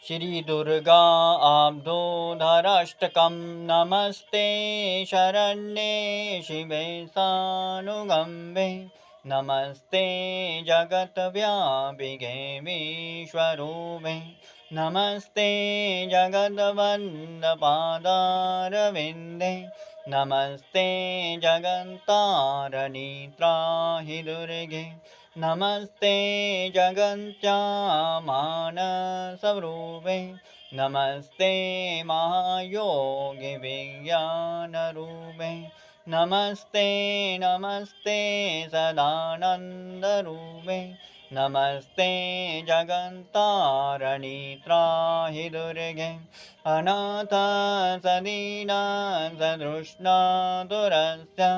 श्रीदुर्गा आब्धोधराष्टकं नमस्ते शरण्ये शिवे सानुगम्बे नमस्ते जगद्व्यापिके विश्वरूपे नमस्ते जगद्वन्दपादारविन्दे नमस्ते जगन्तारिणी त्राहि दुर्गे नमस्ते जगन्त्यामानसरूपे नमस्ते महायोगी विज्ञानरूपे नमस्ते नमस्ते सदानन्दरूपे नमस्ते जगन्तारिणी त्राहि दुर्गे अनाथसदीनाथतृष्णातुरस्य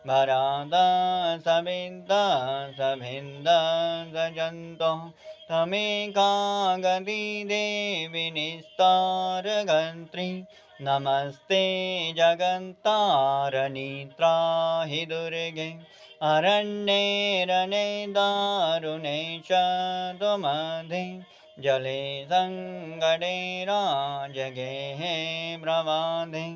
भरादासविन्दासभिन्दासजन्तो तमेकागति देवि निस्तारगन्त्री नमस्ते जगन्तारिणी त्राहि दुर्गे अरण्ये रणे दारुणे च त्वमधे जले सङ्कटे राजगेहे प्रवादे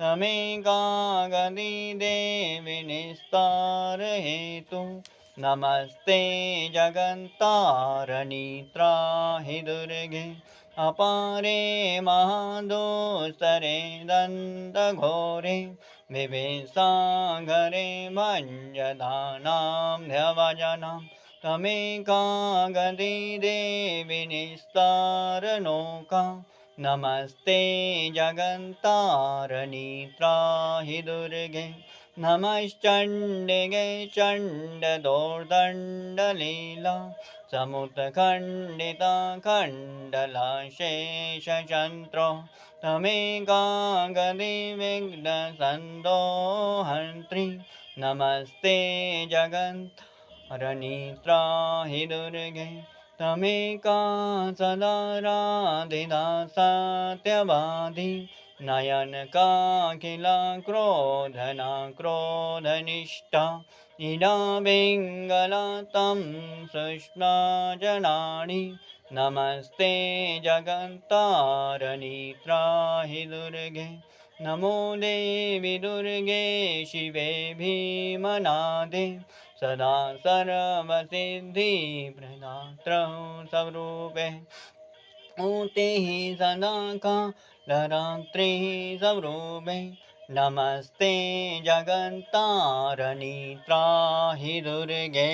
तमेकागति देवि निस्तारहेतु नमस्ते जगन्तारिणी त्राहि दुर्गे अपारे महादोस्तरे दन्तघोरे विवेशाघरे भञ्जदानां ध्यवजनां तमेकागति देवि निस्तारनौका नमस्ते जगन्तारिणी त्राहि दुर्गे नमश्चण्डिगे चण्डदोर्दण्डलीला समुत्खण्डिता खण्डलाशेषचन्द्रो तमेकागति विघ्नसन्दोहन्त्री नमस्ते जगन्तारिणी त्राहि दुर्गे तमेका सदा राधिता सत्यवादी नयनकाखिला क्रोधना क्रोधनिष्ठा इडा पिङ्गला तं सुष्मा जनानि नमस्ते जगन्तारिणी त्राहि दुर्गे नमो देवि दुर्गे शिवे भीमनादे सदा सर्वसिद्धिप्रदात्र स्वरूपे ऊतिः सदा कालरात्रिः स्वरूपे नमस्ते जगन्तारिणी त्राहि दुर्गे।